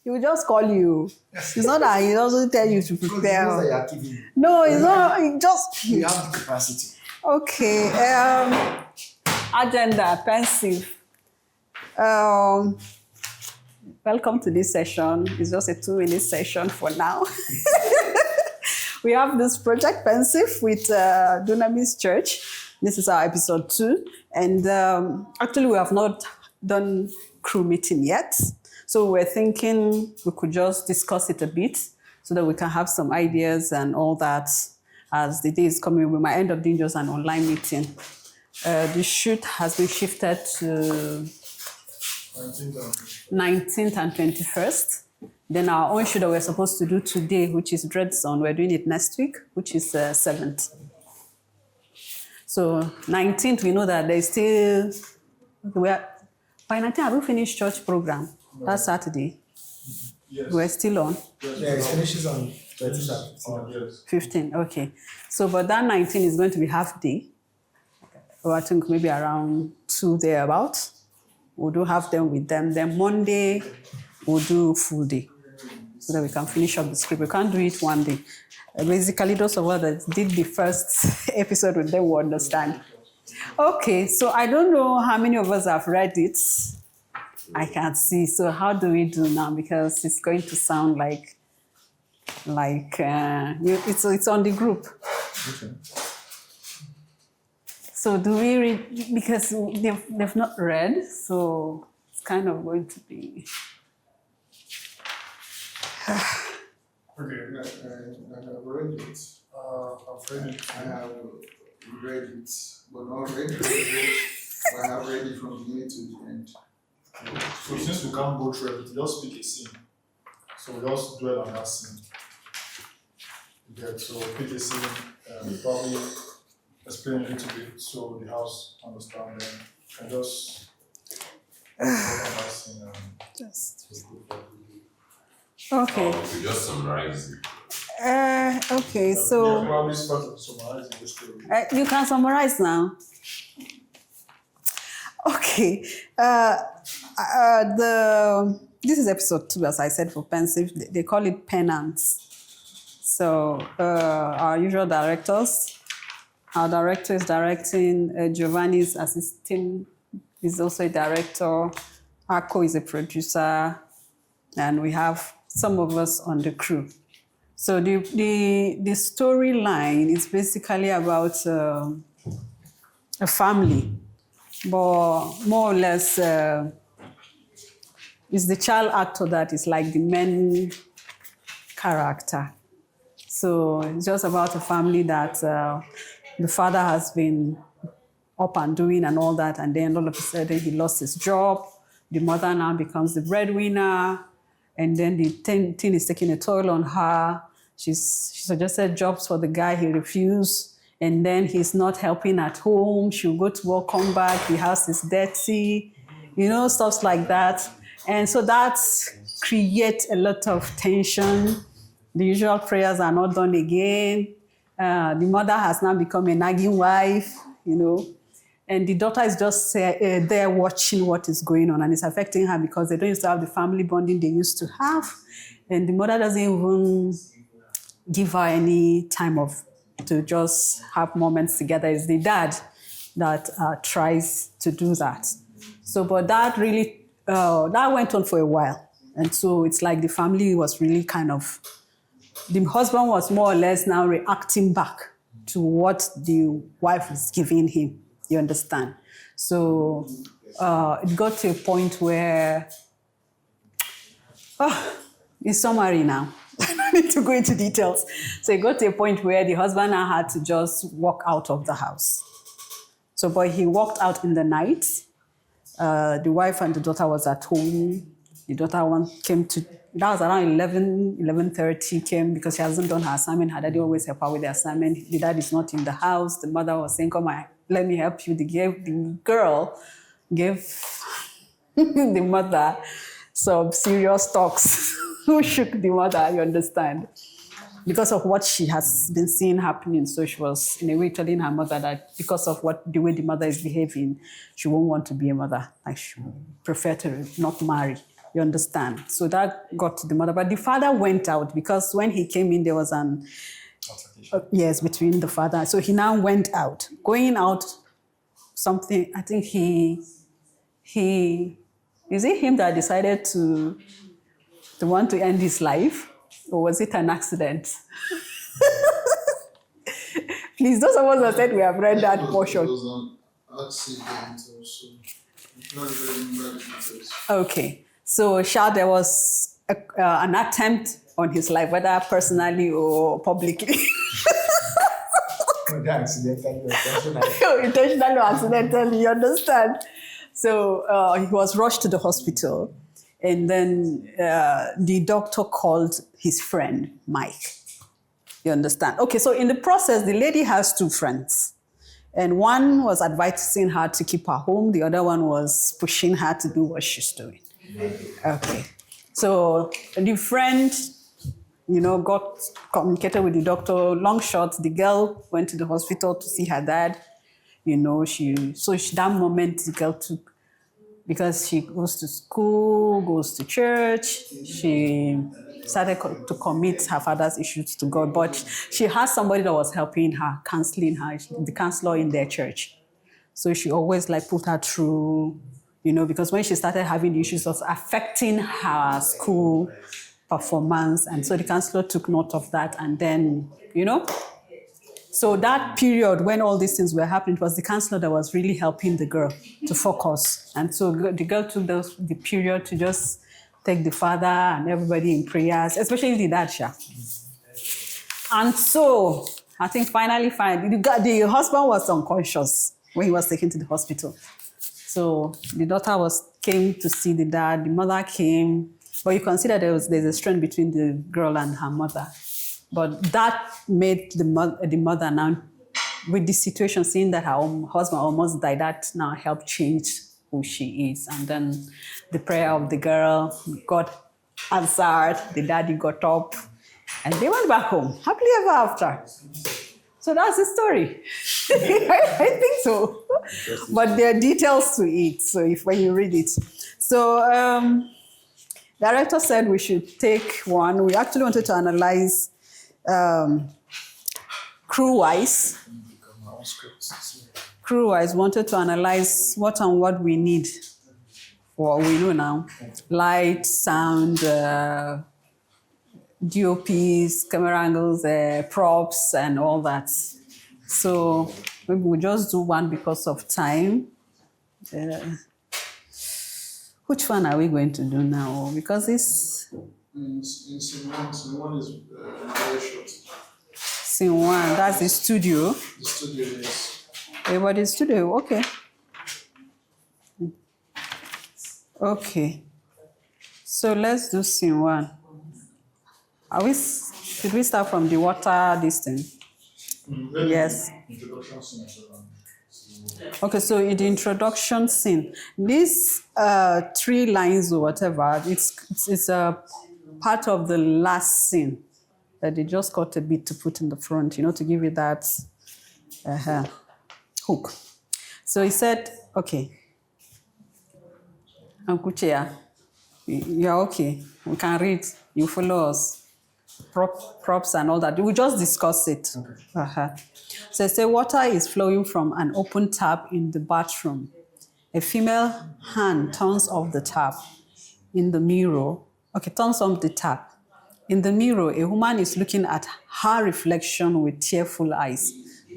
He will just call you. It's not that he doesn't tell you to prepare. Because he knows that you are giving. No, it's not. He just. You have the capacity. Okay. Agenda, pensive. Welcome to this session. It's just a 2-minute session for now. We have this project pensive with Dunamis Church. This is our episode 2. And actually, we have not done crew meeting yet. So we're thinking we could just discuss it a bit so that we can have some ideas and all that as the day is coming. We might end up doing just an online meeting. The shoot has been shifted to 19th and 21st. Then our own shoot that we're supposed to do today, which is Dread Zone, we're doing it next week, which is 7th. So 19th, we know that there's still, by 19th, have we finished church program? That's Saturday. Yes. We're still on. Yeah, it finishes on 13th. 15, okay. So, but that 19 is going to be half day. Or I think maybe around 2 thereabouts. We'll do half them with them. Then Monday, we'll do full day. So that we can finish up the script. We can't do it one day. Basically, those of us that did the first episode with them will understand. Okay, so I don't know how many of us have read it. I can't see. So how do we do now? Because it's going to sound like it's on the group. Okay. So do we read? Because they've not read, so it's kind of going to be. Okay, I have read it. I've read it. I have read it, but not read it. I have read it from beginning to the end. So since we can't go through everything, just pick a scene. So we just dwell on that scene. Okay, so pick a scene, probably explain a little bit so the house understand them, and just work on that scene and Just. just go for it. Okay. We just summarize it. Okay. Yeah, So probably start summarizing the story. you can summarize now. Okay. This is episode 2, as I said, for pensive. They call it penance. So our usual directors. Our director is directing. Giovanni's assisting. Is also a director. Ako is a producer, and we have some of us on the crew. So the storyline is basically about a family, but more or less it's the child actor that is like the main character. So it's just about a family that the father has been up and doing and all that, and then all of a sudden he lost his job. The mother now becomes the breadwinner, and then the thing is taking a toll on her. She suggested jobs for the guy, he refused, and then he's not helping at home. She'll go to work, come back, the house is dirty, stuff like that. And so that creates a lot of tension. The usual prayers are not done again. The mother has now become a nagging wife, and the daughter is just there watching what is going on, and it's affecting her because they don't used to have the family bonding they used to have. And the mother doesn't even give her any time to just have moments together. It's the dad that tries to do that. So, but that really, that went on for a while. And so it's like the family was really the husband was more or less now reacting back to what the wife is giving him. You understand? So it got to a point where, in summary now, I don't need to go into details. So it got to a point where the husband now had to just walk out of the house. So, but he walked out in the night. The wife and the daughter was at home. The daughter came to, that was around 11:30 came because she hasn't done her assignment. Her daddy always help her with the assignment. The dad is not in the house. The mother was saying, come on, let me help you. The girl gave the mother some serious talks. Who shook the mother, you understand? Because of what she has been seeing happening. So she was, in a way, telling her mother that because of the way the mother is behaving, she won't want to be a mother. Like she would prefer to not marry. You understand? So that got to the mother. But the father went out because when he came in, there was an yes between the father. So he now went out. Going out, something, I think is it him that decided to want to end his life? Or was it an accident? Please, those of us that said we have read that portion. It was an accident also. I can't remember the details. Okay. So, there was an attempt on his life, whether personally or publicly. Intentionally or accidentally, you understand? So, he was rushed to the hospital. And then the doctor called his friend, Mike. You understand? Okay, so in the process, the lady has two friends. And one was advising her to keep her home. The other one was pushing her to do what she's doing. Okay. So the friend, got communicated with the doctor. Long shot, the girl went to the hospital to see her dad. That moment the girl took, because she goes to school, goes to church, she started to commit her father's issues to God. But she had somebody that was helping her, counseling her, the counselor in their church. So she always put her through, because when she started having issues, it was affecting her school performance. And so the counselor took note of that. And then, so that period when all these things were happening, it was the counselor that was really helping the girl to focus. And so the girl took the period to just take the father and everybody in prayers, especially the dad. And so I think finally, the husband was unconscious when he was taken to the hospital. So the daughter came to see the dad, the mother came, but you consider there's a strain between the girl and her mother. But that made the mother now, with the situation, seeing that her husband almost died, that now helped change who she is. And then the prayer of the girl, God answered, the daddy got up, and they went back home, happily ever after. So that's the story. I think so. But there are details to it, so when you read it. So director said we should take one. We actually wanted to analyze crew-wise. Crew-wise, wanted to analyze what we need for what we know now. Light, sound, DOPs, camera angles, props, and all that. So maybe we'll just do one because of time. Which one are we going to do now? Because it's... Scene one is very short. Scene one, that's the studio. The studio is... Everybody's studio, okay. Okay. So let's do scene one. Should we start from the water distance? Yes. Introduction scene. Okay, so in the introduction scene, these 3 lines or whatever, it's a part of the last scene that they just got a bit to put in the front, to give you that hook. So he said, okay, Uncle Chia, you're okay. We can read. You follow us. Props and all that. We'll just discuss it. Okay. So say water is flowing from an open tap in the bathroom. A female hand turns off the tap. In the mirror, turns off the tap. In the mirror, a woman is looking at her reflection with tearful eyes.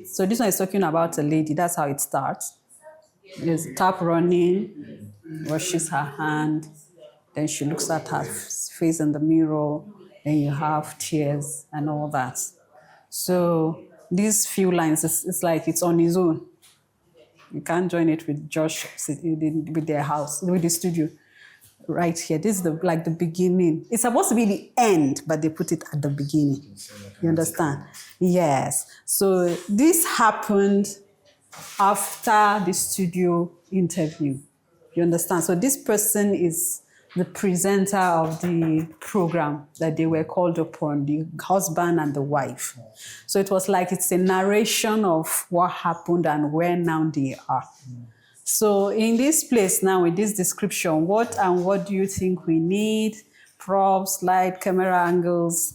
So this one is talking about a lady. That's how it starts. There's tap running, washes her hand, then she looks at her face in the mirror, then you have tears and all that. So these few lines, it's like it's on his own. You can't join it with Josh with their house, with the studio. Right here, this is the beginning. It's supposed to be the end, but they put it at the beginning. You understand? Yes. So this happened after the studio interview. You understand? So this person is the presenter of the program that they were called upon, the husband and the wife. So it was like it's a narration of what happened and where now they are. So in this place now, with this description, what and what do you think we need? Props, light, camera angles,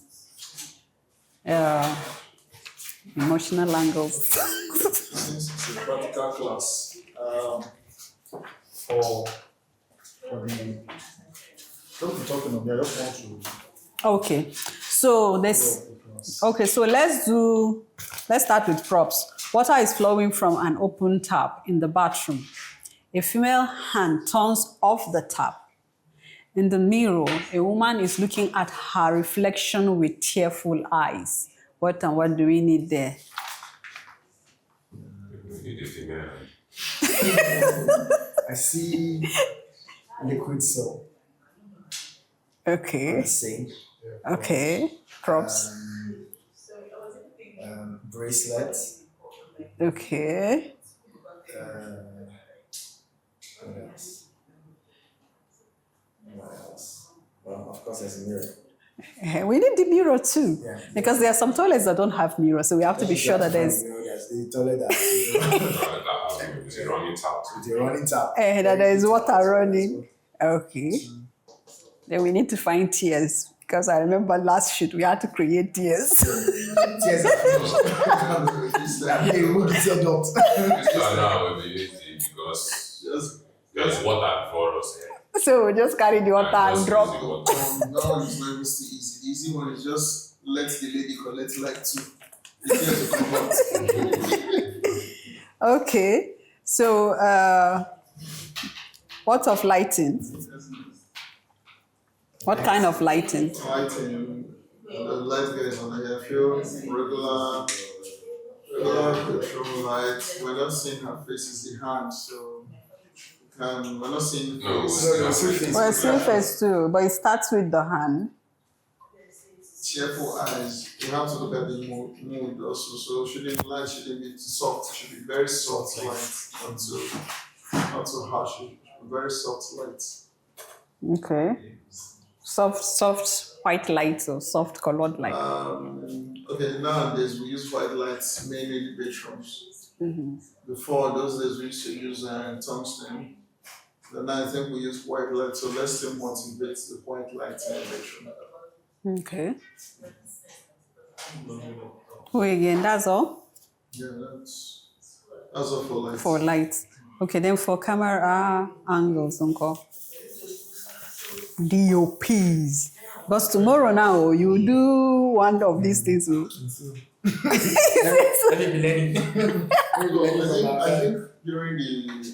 emotional angles. Since it's a practical class, for the don't be talking of me, I just want to Okay, so let's start with props. Water is flowing from an open tap in the bathroom. A female hand turns off the tap. In the mirror, a woman is looking at her reflection with tearful eyes. What and what do we need there? We need a female. I see liquid soap. Okay, Sink. okay. Props. Bracelets. Okay. What else? What else? Well, of course, there's a mirror. We need the mirror too. Yeah. Because there are some toilets that don't have mirror, so we have to be sure that there's The toilet that It's a running tap. with the running tap. that there is water running. Okay. Then we need to find tears. Because I remember last shoot we had to create tears. Tears are finished. I mean, who did not? This one now will be easy because there's water for us here. So we just carry the water and Just drop. use the water. That one is not even still easy. The easy one is just let the lady collect like two. The tears will come out. Okay. So what of lighting? What kind of lighting? Lighting, the light guys on the airfield, regular petrol lights. We're not seeing her face, it's the hand, so we're not seeing No, face. we're Face. Well, see face too, but it starts with the hand. Cheerful eyes. You have to look at the mood also. So light shouldn't be soft. It should be very soft light, not too harsh. It should be very soft light. Okay. Soft white lights or soft colored light. Okay, nowadays we use white lights mainly in the bedrooms. Before those days we used to use tungsten. But now I think we use white light, so let's still motivate the white light in the bedroom. Okay. Oh, again, that's all Yeah, that's all for lights. for lights. Okay, then for camera angles, uncle. DOPs. Because tomorrow now you do one of these things. Oh. Let me be learning. I think during the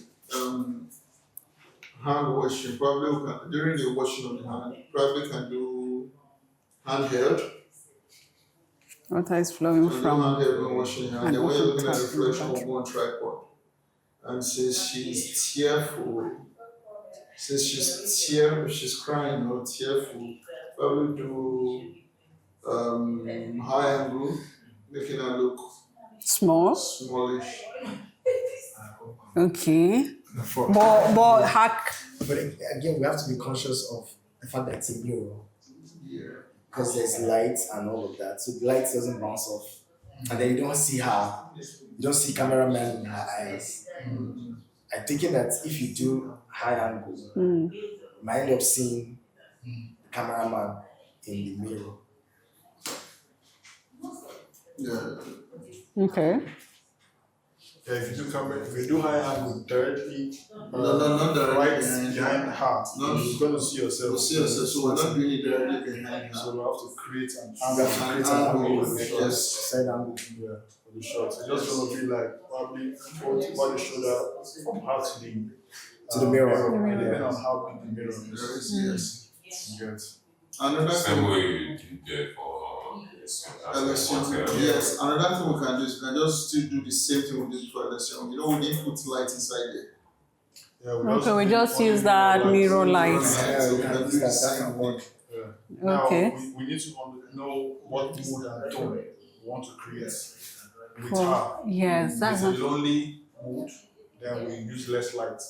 hand washing, during the washing of the hand, probably can do handheld. Water is flowing Can do from. handheld when washing hand. an Then when you're open looking at the tap in the reflection of bathroom. one tripod, and since she's tearful, she's crying or tearful, probably do high angle, making her look Small. smallish. Okay. For- But hack. But again, we have to be conscious of the fact that it's a mirror. Yeah. Because there's light and all of that. So the light doesn't bounce off. And then you don't see her, you don't see cameraman in her eyes. I'm thinking that if you do high angle, you might end up seeing the cameraman in the mirror. Yeah. Okay. Yeah, if you do high angle directly, No, not directly right behind behind her. her, No. you're going to see yourself. We'll see yourself, so we're not doing it directly behind So her. we have to create an We have to angle. create an angle Angle, with the yes. side angle. Yeah, for the shot. It's just going to be like probably over the shoulder from her to the mirror. depending on how big the mirror is. Yes. You get. Another Same thing, way you did there for LSM, yes, another thing we can do is we can just still do the same thing we did for LSM. You know, we didn't put light inside there. Yeah, Okay, we need just only use that mirror light. So we Yeah, can do the that same can thing. work. Yeah. Now, Okay. we need to know what mood and tone we want to create with For- her. yes, that's If it's a- a lonely mood, then we use less light.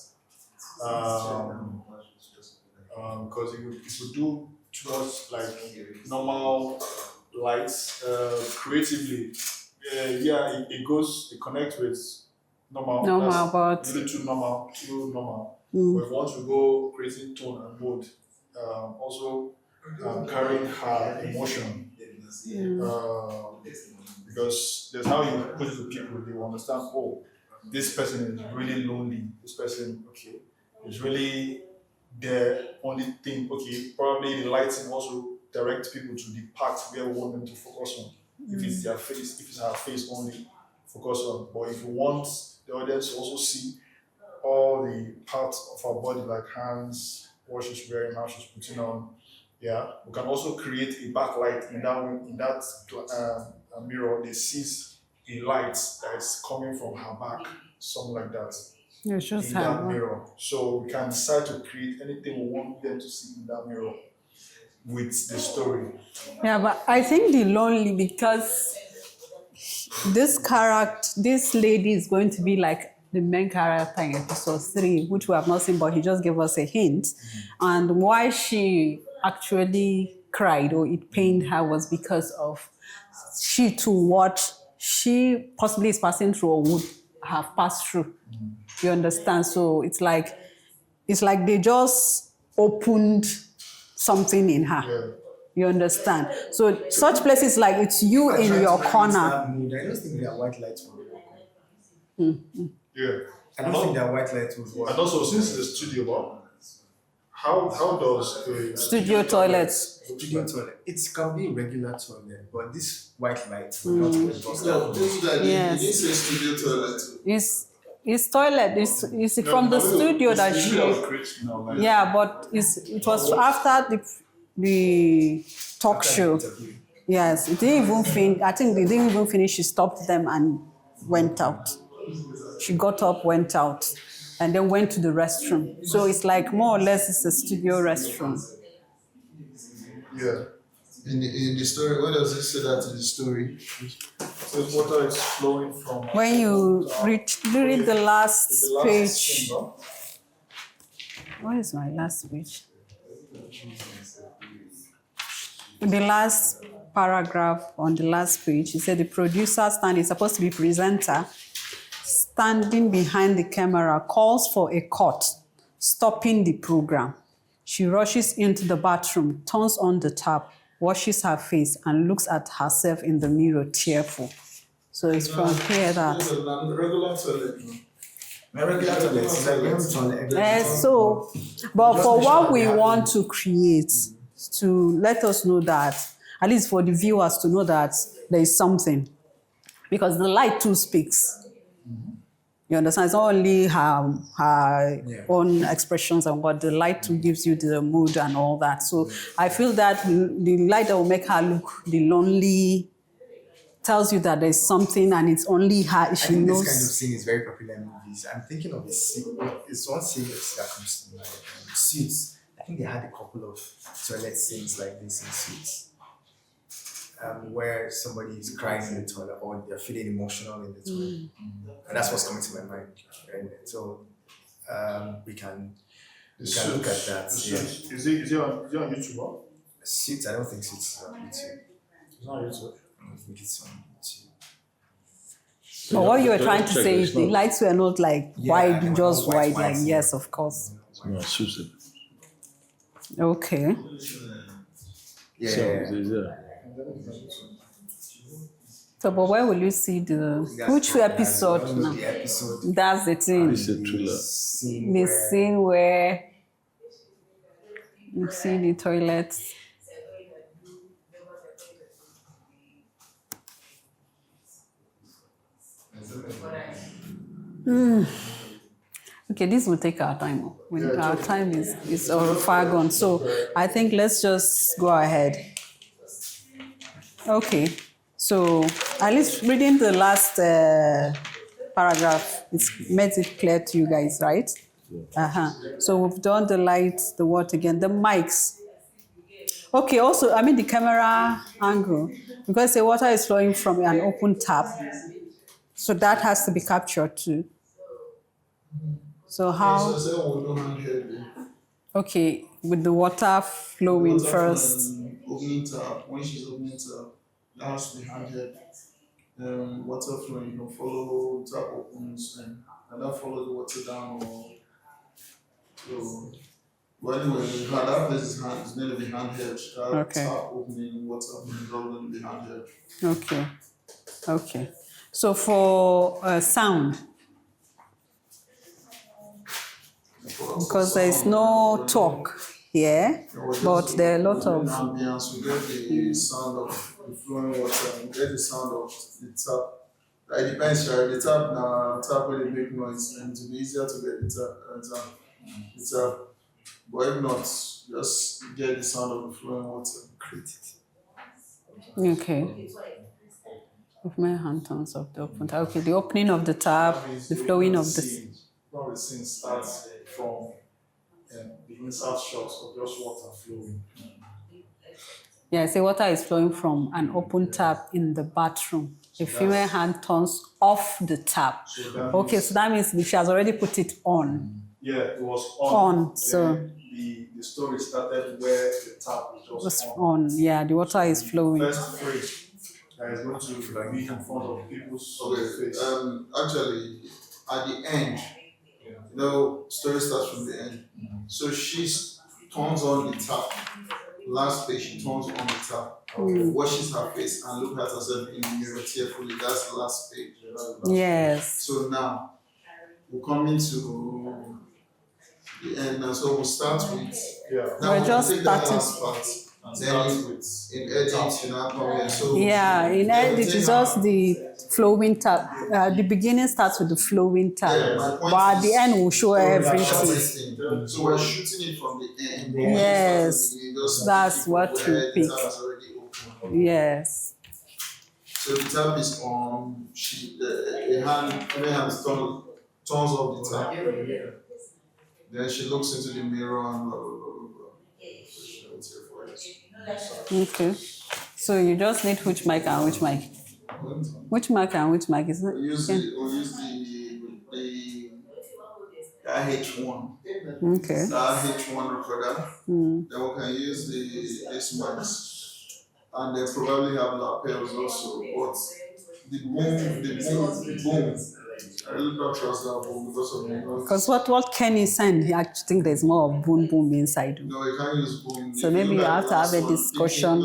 Because if we do just like normal lights creatively, it connects with normal. Normal, That's but- really too normal, But if you want to go creating tone and mood, also carrying her emotion. Because there's how you put it to people, they will understand, oh, this person is really lonely. This person, okay, is really the only thing, okay, probably the lighting also direct people to the part where we want them to focus on. If it's their face, if it's her face only, focus on. But if you want the audience to also see all the parts of her body, like hands, what she's wearing, how she's putting on, yeah, we can also create a backlight in that mirror. They sees a light that is coming from her back, something like that. You just In that have mirror. So we can decide to create anything we want them to see in that mirror with the story. Yeah, but I think the lonely, because this lady is going to be like the main character in episode 3, which we have not seen, but he just gave us a hint. And why she actually cried or it pained her was because of she too what she possibly is passing through or would have passed through. You understand? So it's like they just opened something in her. Yeah. You understand? So such places like it's you in your corner. That mood, I don't think their white lights will work. Yeah. I don't think their white lights will work. And also, since it's a studio, how does a Studio toilets. Studio toilet. It can be a regular toilet, but this white light will not work. No, this guy, Yes. he didn't say studio toilet. It's toilet. It's from the studio that she. Yeah, but it was after the talk show. Yes, it didn't even finish. I think they didn't even finish. She stopped them and went out. She got up, went out, and then went to the restroom. So it's like more or less it's a studio restroom. Yeah. In the story, what does it say that in the story? So water is flowing from. When you read the last the last page. chamber. What is my last page? The last paragraph on the last page, it said the producer standing, supposed to be presenter, standing behind the camera, calls for a cut, stopping the program. She rushes into the bathroom, turns on the tap, washes her face, and looks at herself in the mirror, tearful. So it's from here that. It's a regular toilet. My regular toilet is like every toilet. So, but for what we want to create, to let us know that, at least for the viewers to know that there is something, because the light too speaks. You understand? It's not only her own expressions and what the light too gives you the mood and all that. So I feel that the light that will make her look the lonely tells you that there's something and it's only her. She I think knows. this kind of scene is very popular in movies. I'm thinking of a scene. It's one scene that comes to mind. Suits. I think they had a couple of toilet scenes like this in Suits. Where somebody is crying in the toilet or they're feeling emotional in the toilet. And that's what's coming to my mind. And so we can look at that. Yeah. Is it on YouTube? Huh? Suits, I don't think Suits is on YouTube. It's not on YouTube. I don't think it's on YouTube. But what you were trying to Check, say it's is the not- lights were not like Yeah, wide, they were just not wide. white, Like, yes, of course. No, Susan. Okay. Yeah. Yeah. So, but where will you see which episode I don't know now? the episode. That's the thing. It's a thriller. Scene The where scene where you see the toilets. Okay, this will take our time. Our time is far gone. So I think let's just go ahead. Okay, so at least reading the last paragraph, it's made it clear to you guys, right? So we've done the lights, the what again, the mics. Okay, also, I mean the camera angle, because the water is flowing from an open tap. So that has to be captured too. So how, So say we don't handheld. okay, with the water flowing first. Opening tap. When she's opening tap, that has to be handheld. water flowing, you can follow tap opens and then follow the water down or so. But anyway, that place is going to be handheld. That Okay. tap opening, water opening is all going to be handheld. Okay. Okay. So for sound, because there is no talk here, but there are a lot of. Ambience, we get the sound of the flowing water, we get the sound of the tap. It depends, right? The tap when they make noise, and it will be easier to get the tap. But if not, just get the sound of the flowing water. Okay. With my hand turns of the open tap. Okay, the opening of the tap, the flowing of the. One of the scenes starts from the inside shots of just water flowing. Yeah, I say water is flowing from an open tap in the bathroom. The female hand turns off the tap. So that Okay, means- so that means she has already put it on. Yeah, it was on. On, so- Then the story started where the tap was Just just on. Yeah, the water is flowing. First phrase that is going to be in front of people's Okay, face. actually, at the end, you know, story starts from the end. So she turns on the tap. Last page, she turns on the tap, washes her face, and looks at herself in the mirror tearfully. That's the last page. Yes. So now, we're coming to the end now. So we'll start with. Yeah. Now We're we'll just take that starting. last part. And Then start in, with in edit, you know, come here. So Yeah, in end it is just the flowing tap. The beginning starts with the flowing tap, Yeah, my point but at the is- end we'll show everything. everything. So we're shooting it from the end. Yes, that's Just what where we the pick. tap is already open. Yes. So the tap is on. The hand turns off the tap. Then she looks into the mirror and blah blah blah blah blah. What's your voice? Okay. So you just need which mic and which mic. Which mic and which mic is We'll use it? the H1. Okay. The H1 recorder. Then we can use this mics. And they probably have lapels also. But the boom. I really don't trust that boom because of the noise. Because what Kenny said, he actually think there's more of boom boom inside. No, you can't use boom. So If you maybe look you at have the to have last a one, discussion.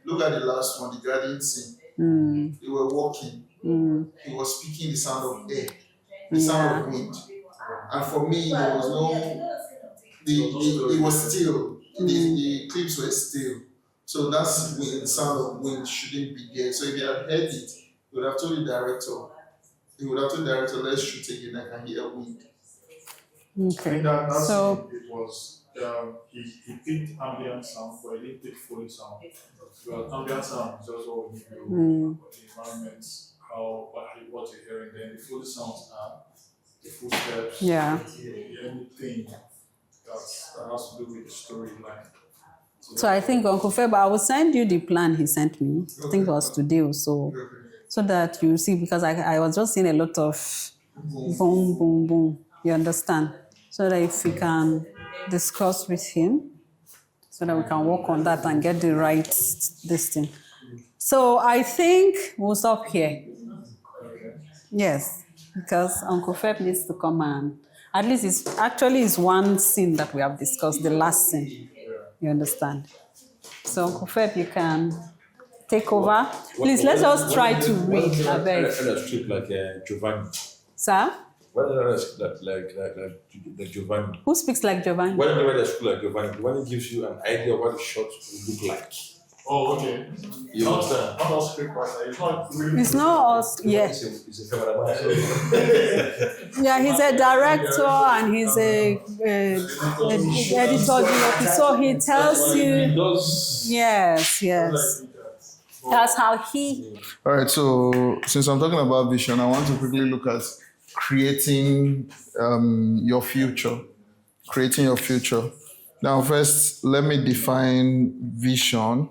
Look at the last one, the garden scene. They were walking. He was speaking the sound of air, the sound of wind. And for me, there was no. It was still. The clips were still. So that's when the sound of wind shouldn't be there. So if you had heard it, you would have told the director. He would have told the director, let's shoot again. I can hear wind. I Okay. think that So- scene, it was he picked ambient sound, but he didn't pick Foley sound. Well, ambient sound is just what we need to know the environment, what you're hearing. Then the Foley sounds are the footsteps, Yeah. anything that has to do with the storyline. So I think Uncle Feb, I will send you the plan he sent me. I think it was today or so. So that you see, because I was just seeing a lot of boom, boom, boom. You understand? So that if we can discuss with him, so that we can work on that and get the right this thing. So I think we'll stop here. Yes, because Uncle Feb needs to come and at least it's one scene that we have discussed, the last scene. You understand? So Uncle Feb, you can take over. Please, let's just try to read. I beg. Other script like Giovanni. Sir, What other script like Giovanni? who speaks like Giovanni? When you write a script like Giovanni, Giovanni gives you an idea of what the shot will look like. Oh, okay. You understand? Not all script writer. It's not really. It's not us. Yeah, He's a cameraman. yeah. He's a director and he's a editor. So he tells He you. does. Yes. That's how he. All right, so since I'm talking about vision, I want to quickly look at creating your future. Creating your future. Now, first, let me define vision.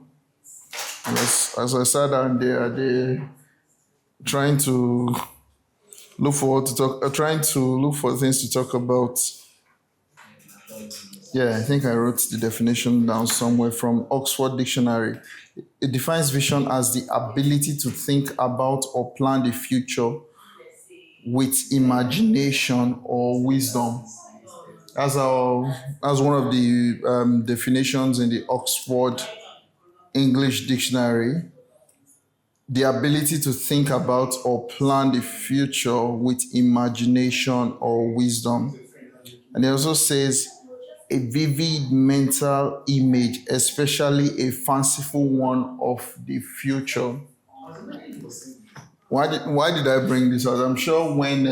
As I sat down there, trying to look for things to talk about. Yeah, I think I wrote the definition down somewhere from Oxford Dictionary. It defines vision as the ability to think about or plan the future with imagination or wisdom. That's one of the definitions in the Oxford English Dictionary. The ability to think about or plan the future with imagination or wisdom. And it also says a vivid mental image, especially a fanciful one of the future. Why did I bring this out? I'm sure when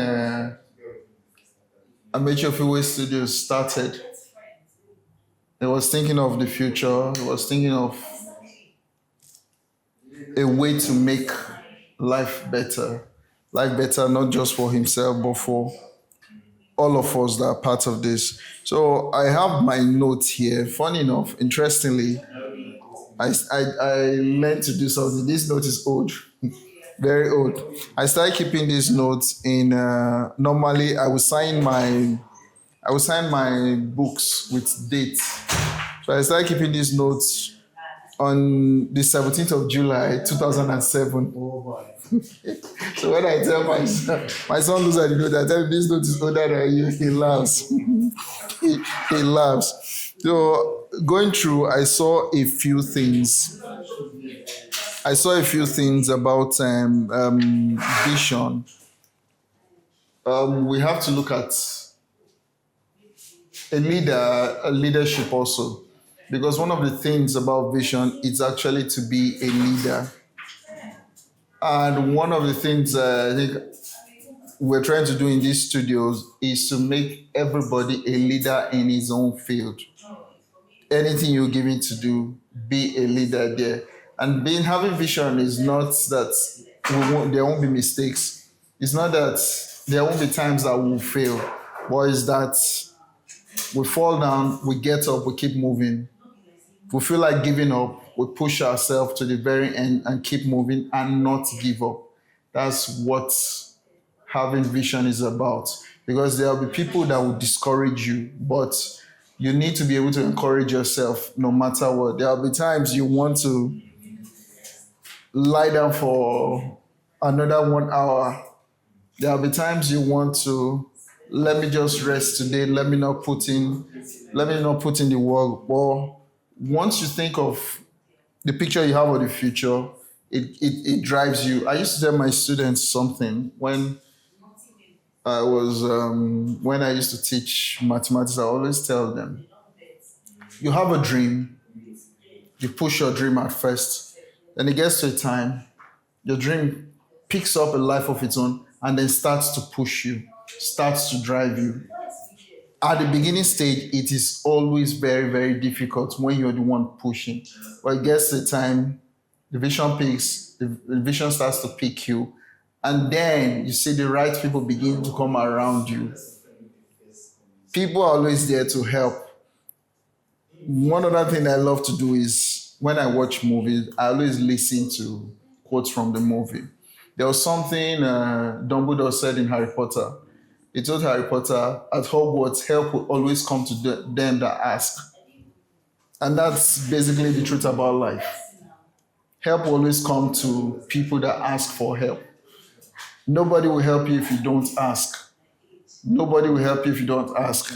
Amateur Freeway Studios started, it was thinking of the future. It was thinking of a way to make life better. Life better not just for himself, but for all of us that are part of this. So I have my notes here. Funny enough, interestingly, I learned to do something. This note is old, very old. I started keeping these notes in. Normally, I would sign my books with dates. So I started keeping these notes on the 17th of July, 2007. So when I tell my son looks at the note, I tell him this note is older than you, he laughs. he laughs. So going through, I saw a few things. About vision. We have to look at leadership also. Because one of the things about vision is actually to be a leader. And one of the things I think we're trying to do in these studios is to make everybody a leader in his own field. Anything you're given to do, be a leader there. And having vision is not that there won't be mistakes. It's not that there won't be times that we'll fail, but it's that we fall down, we get up, we keep moving. If we feel like giving up, we push ourselves to the very end and keep moving and not give up. That's what having vision is about. Because there will be people that will discourage you, but you need to be able to encourage yourself no matter what. There will be times you want to lie down for another 1 hour. There will be times you want to, let me just rest today, let me not put in the work. But once you think of the picture you have of the future, it drives you. I used to tell my students something when I used to teach mathematics. I always tell them, you have a dream, you push your dream at first, then it gets to a time, your dream picks up a life of its own and then starts to push you, starts to drive you. At the beginning stage, it is always very, very difficult when you're the one pushing. But it gets to a time, the vision peaks, the vision starts to pick you, and then you see the right people begin to come around you. People are always there to help. One other thing I love to do is when I watch movies, I always listen to quotes from the movie. There was something Dumbledore said in Harry Potter. He told Harry Potter, at Hogwarts, help will always come to them that ask. And that's basically the truth about life. Help will always come to people that ask for help. Nobody will help you if you don't ask. Nobody will help you if you don't ask.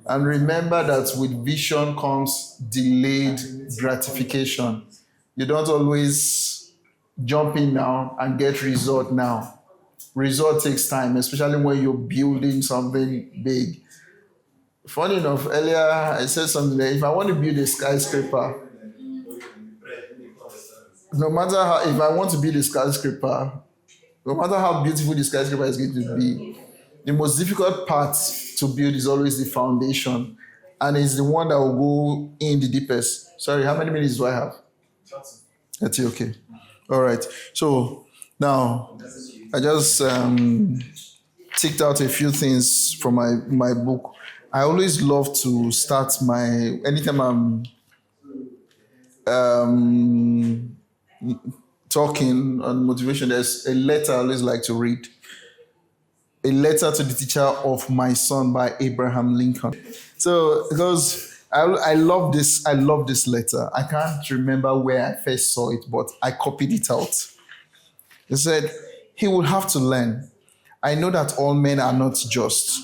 And remember that with vision comes delayed gratification. You don't always jump in now and get result now. Result takes time, especially when you're building something big. Funny enough, earlier I said something that if I want to build a skyscraper, no matter how beautiful the skyscraper is going to be, the most difficult part to build is always the foundation, and it's the one that will go in the deepest. Sorry, how many minutes do I have? 30, okay. All right. So now I just ticked out a few things from my book. I always love to start anytime I'm talking on motivation, there's a letter I always like to read. A letter to the teacher of my son by Abraham Lincoln. So, because I love this. I love this letter. I can't remember where I first saw it, but I copied it out. He said, he will have to learn. I know that all men are not just.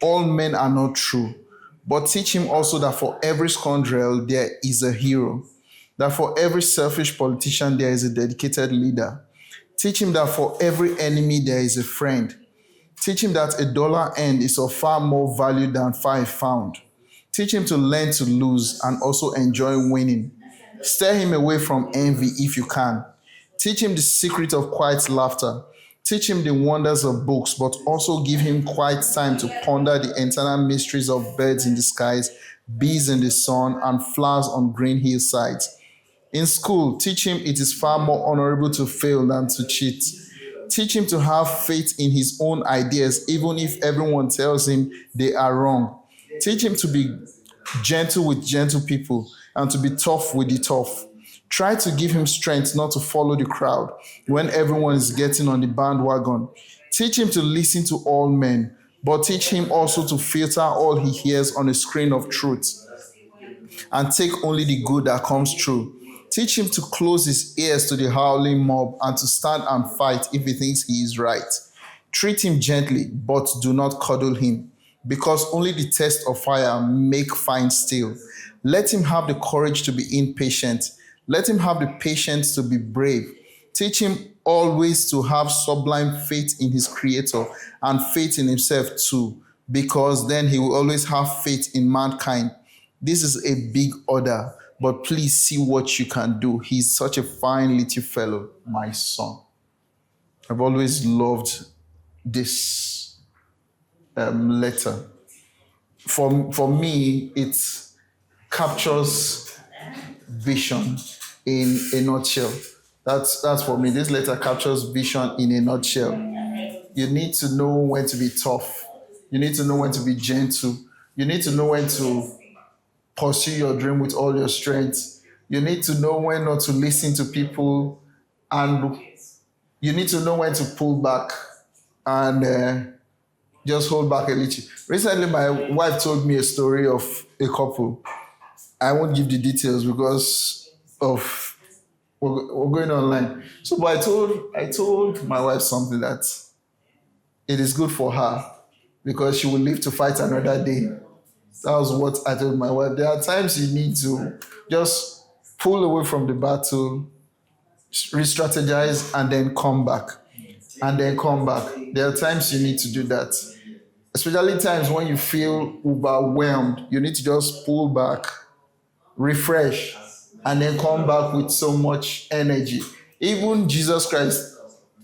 All men are not true. But teach him also that for every scoundrel there is a hero. That for every selfish politician there is a dedicated leader. Teach him that for every enemy there is a friend. Teach him that $1 earned is of far more value than 5 found. Teach him to learn to lose and also enjoy winning. Steer him away from envy if you can. Teach him the secret of quiet laughter. Teach him the wonders of books, but also give him quiet time to ponder the internal mysteries of birds in the skies, bees in the sun, and flowers on green hillsides. In school, teach him it is far more honorable to fail than to cheat. Teach him to have faith in his own ideas, even if everyone tells him they are wrong. Teach him to be gentle with gentle people and to be tough with the tough. Try to give him strength not to follow the crowd when everyone is getting on the bandwagon. Teach him to listen to all men, but teach him also to filter all he hears on a screen of truth and take only the good that comes true. Teach him to close his ears to the howling mob and to stand and fight if he thinks he is right. Treat him gently, but do not coddle him, because only the test of fire make fine steel. Let him have the courage to be impatient. Let him have the patience to be brave. Teach him always to have sublime faith in his Creator and faith in himself too, because then he will always have faith in mankind. This is a big order, but please see what you can do. He's such a fine little fellow, my son. I've always loved this letter. For me, it captures vision in a nutshell. That's for me. This letter captures vision in a nutshell. You need to know when to be tough. You need to know when to be gentle. You need to know when to pursue your dream with all your strength. You need to know when not to listen to people, and you need to know when to pull back and just hold back a little. Recently, my wife told me a story of a couple. I won't give the details because of we're going online. So, but I told my wife something that it is good for her because she will live to fight another day. That was what I told my wife. There are times you need to just pull away from the battle, re-strategize, and then come back. And then come back. There are times you need to do that. Especially times when you feel overwhelmed, you need to just pull back, refresh, and then come back with so much energy. Even Jesus Christ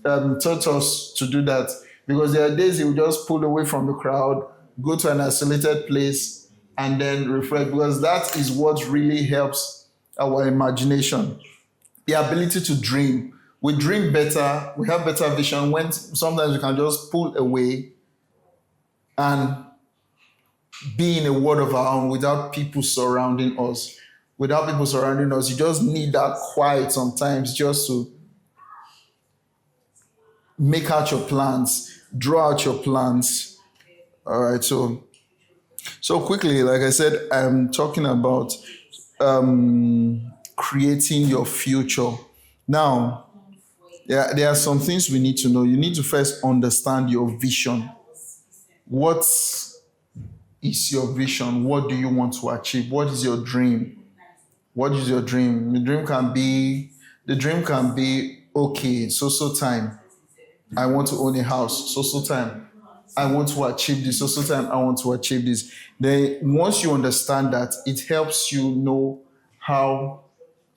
taught us to do that, because there are days he will just pull away from the crowd, go to an isolated place, and then refresh, because that is what really helps our imagination. The ability to dream. We dream better, we have better vision when sometimes we can just pull away and be in a world of our own without people surrounding us. Without people surrounding us, you just need that quiet sometimes just to make out your plans, draw out your plans. All right, so quickly, like I said, I'm talking about creating your future. Now, there are some things we need to know. You need to first understand your vision. What is your vision? What do you want to achieve? What is your dream? What is your dream? The dream can be, okay, so time. I want to own a house, so time. I want to achieve this, so time. I want to achieve this. Then once you understand that, it helps you know how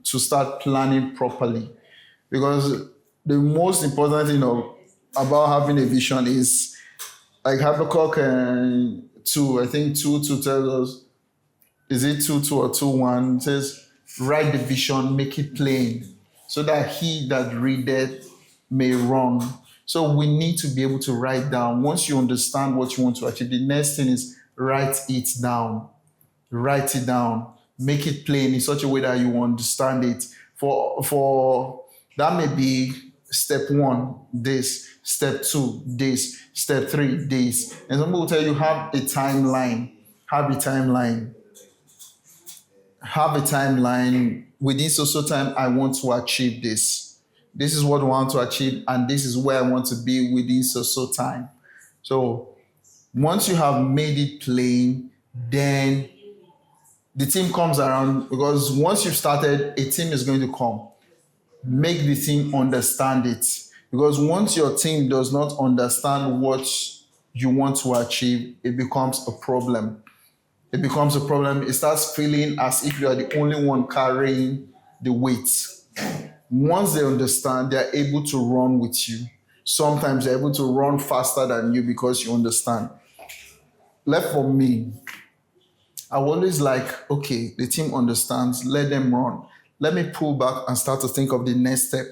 to start planning properly. Because the most important thing about having a vision is, like Habakkuk 2, I think 2 tells us, is it 2 or 2:1? It says, write the vision, make it plain, so that he that readeth may run. So we need to be able to write down. Once you understand what you want to achieve, the next thing is write it down. Write it down. Make it plain in such a way that you understand it. For that may be step 1, this. Step 2, this. Step 3, this. And some people will tell you, have a timeline. Have a timeline. have a timeline. Within so time, I want to achieve this. This is what I want to achieve, and this is where I want to be within so time. So once you have made it plain, then the team comes around, because once you've started, a team is going to come. Make the team understand it. Because once your team does not understand what you want to achieve, it becomes a problem. It becomes a problem. It starts feeling as if you are the only one carrying the weight. Once they understand, they are able to run with you. Sometimes they're able to run faster than you because you understand. Left for me, I always like, okay, the team understands, let them run. Let me pull back and start to think of the next step.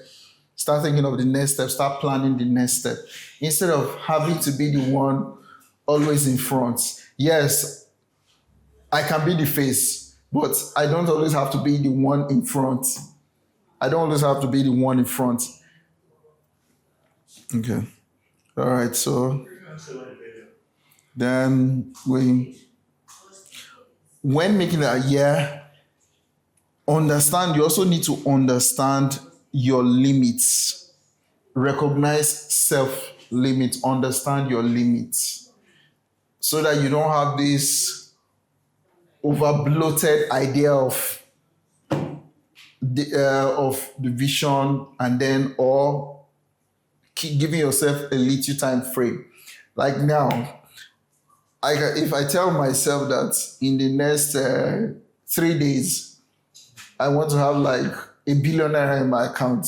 Start thinking of the next step, start planning the next step. Instead of having to be the one always in front. Yes, I can be the face, but I don't always have to be the one in front. I don't always have to be the one in front. Okay. All right, so then when making that understand, you also need to understand your limits. Recognize self-limit, understand your limits, so that you don't have this over-bloated idea of the vision, and then or keep giving yourself a little time frame. Like now, if I tell myself that in the next 3 days, I want to have like $1 billion in my account,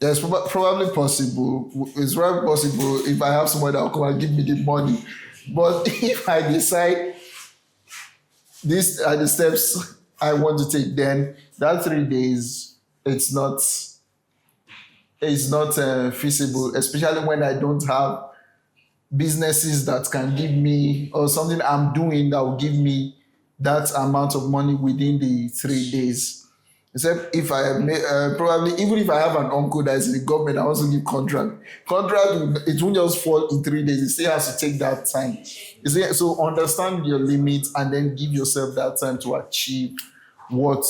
it's probably possible. It's probably possible if I have someone that will come and give me the money. But if I decide these are the steps I want to take, then that 3 days, it's not feasible, especially when I don't have businesses that can give me, or something I'm doing that will give me that amount of money within the 3 days. Except if I probably, even if I have an uncle that is in the government, I also give contract, it won't just fall in 3 days. It still has to take that time. So understand your limits and then give yourself that time to achieve what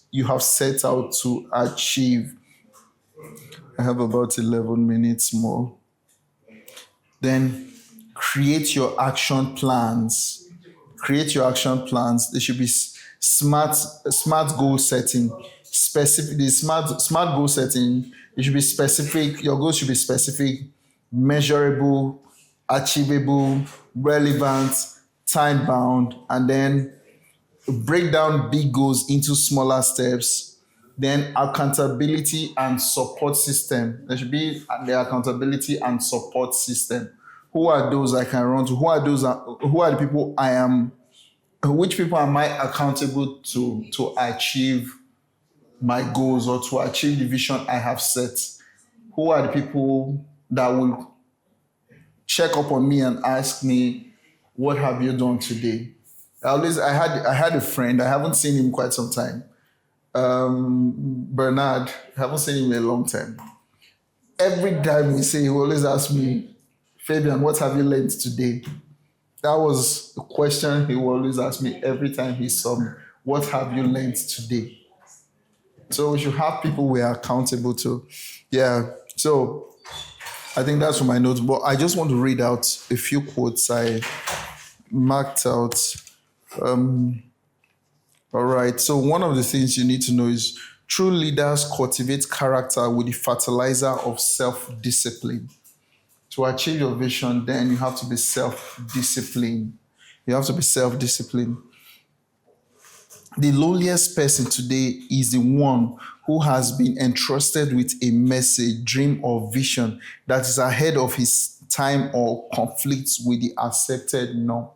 you have set out to achieve. I have about 11 minutes more. Then create your action plans. Create your action plans. They should be smart goal setting. The smart goal setting, it should be specific. Your goals should be specific, measurable, achievable, relevant, time bound, and then break down big goals into smaller steps. Then accountability and support system. There should be the accountability and support system. Who are those I can run to? Who are the people which people am I accountable to achieve my goals or to achieve the vision I have set? Who are the people that will check up on me and ask me, what have you done today? I had a friend, I haven't seen him quite some time. Bernard, I haven't seen him in a long time. Every time we say, he always asks me, Fabian, what have you learned today? That was a question he will always ask me every time he saw me. What have you learned today? So we should have people we are accountable to. Yeah, so I think that's from my notes. But I just want to read out a few quotes I marked out. All right, so one of the things you need to know is true leaders cultivate character with the fertilizer of self-discipline. To achieve your vision, then you have to be self-disciplined. You have to be self-disciplined. The loneliest person today is the one who has been entrusted with a message, dream, or vision that is ahead of his time or conflicts with the accepted norm.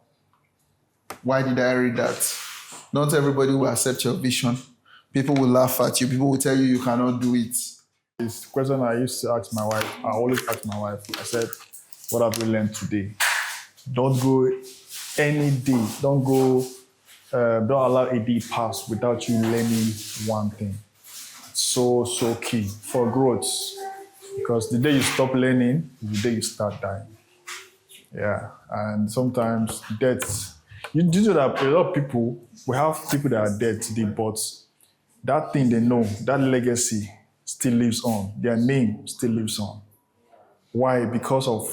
Why did I read that? Not everybody will accept your vision. People will laugh at you. People will tell you you cannot do it. It's the question I used to ask my wife. I always ask my wife, I said, what have you learned today? Don't go any day. Don't allow a day pass without you learning one thing. So key for growth. Because the day you stop learning is the day you start dying. Yeah, and sometimes death you know that a lot of people, we have people that are dead today, but that thing they know, that legacy still lives on. Their name still lives on. Why? Because of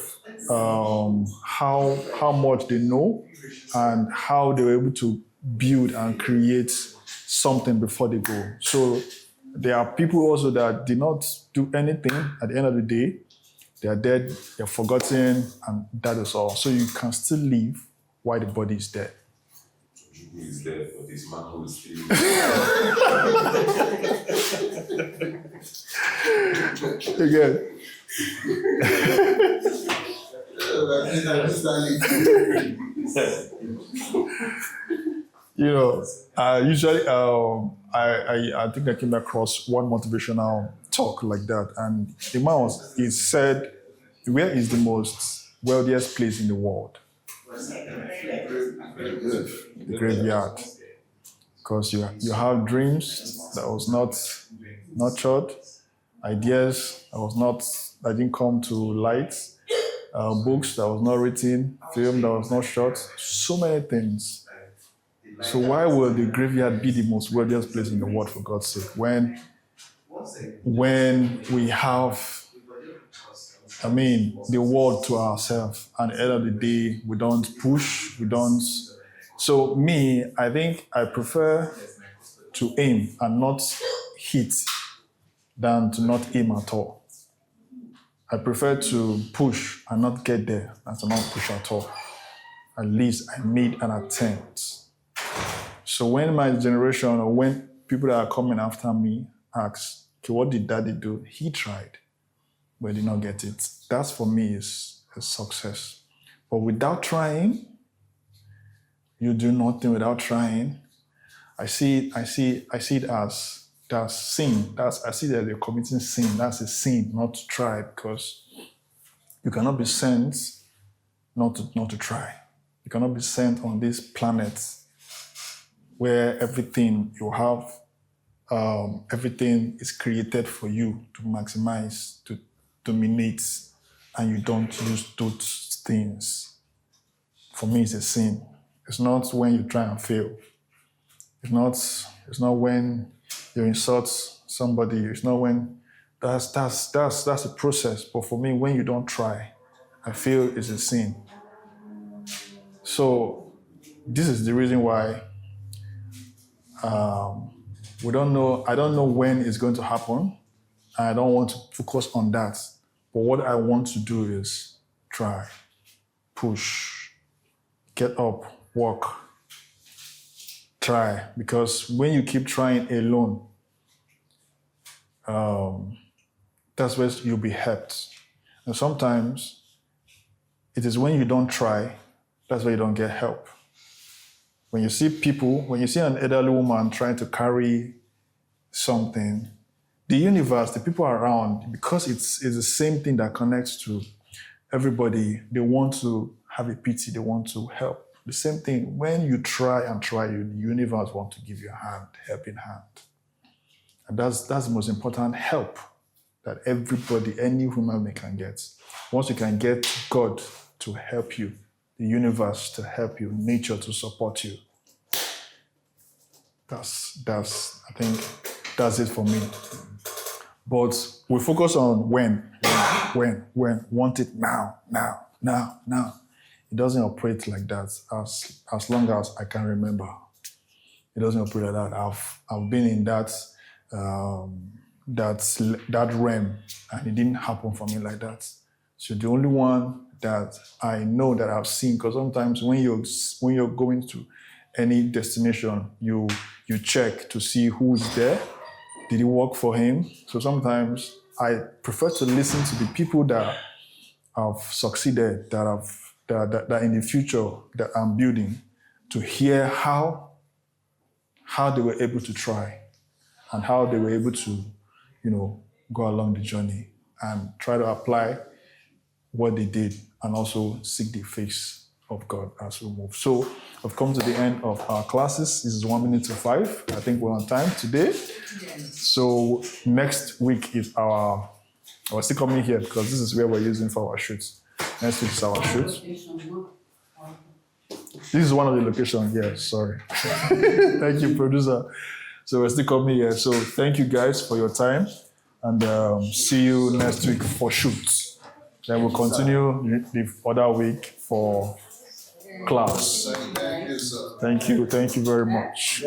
how much they know and how they were able to build and create something before they go. So there are people also that did not do anything at the end of the day. They are dead, they're forgotten, and that is all. So you can still live while the body is dead. Who is there for this man who is still Again. You know, usually I think I came across one motivational talk like that, and the man he said, "Where is the most wealthiest place in the world?" The graveyard, because you have dreams that was not nurtured, ideas that didn't come to light, books that was not written, film that was not shot, so many things. So why will the graveyard be the most wealthiest place in the world, for God's sake, when we have, the world to ourselves, and at the end of the day, we don't push, we don't. So me, I think I prefer to aim and not hit than to not aim at all. I prefer to push and not get there than to not push at all. At least I made an attempt. So when my generation, or when people that are coming after me ask, okay, what did Daddy do? He tried, but did not get it. That's for me is a success. But without trying, you do nothing without trying. I see it as that's sin. I see that you're committing sin. That's a sin, not to try, because you cannot be sent not to try. You cannot be sent on this planet where everything you have, everything is created for you to maximize, to dominate, and you don't use those things. For me, it's a sin. It's not when you try and fail. It's not when you insult somebody. It's not when that's a process. But for me, when you don't try, I feel it's a sin. So this is the reason why we don't know. I don't know when it's going to happen. I don't want to focus on that. But what I want to do is try, push, get up, walk, try. Because when you keep trying alone, that's where you'll be helped. And sometimes it is when you don't try, that's why you don't get help. When you see an elderly woman trying to carry something, the universe, the people around, because it's the same thing that connects to everybody, they want to have a pity, they want to help. The same thing, when you try, the universe wants to give you a hand, helping hand. And that's the most important help that everybody, any human being can get. Once you can get God to help you, the universe to help you, nature to support you. I think that's it for me. But we focus on when, want it now. It doesn't operate like that as long as I can remember. It doesn't operate like that. I've been in that realm, and it didn't happen for me like that. So the only one that I know that I've seen, because sometimes when you're going to any destination, you check to see who's there. Did it work for him? So sometimes I prefer to listen to the people that have succeeded, that in the future that I'm building, to hear how they were able to try and how they were able to, go along the journey and try to apply what they did and also seek the face of God as we move. So I've come to the end of our classes. This is 1 minute to 5. I think we're on time today. So next week is we're still coming here because this is where we're using for our shoots. Next week is our shoots. This is one of the locations. Yes, sorry. Thank you, producer. So we're still coming here. So thank you guys for your time, and see you next week for shoots. Then we'll continue the other week for class. Thank you, sir. Thank you very much.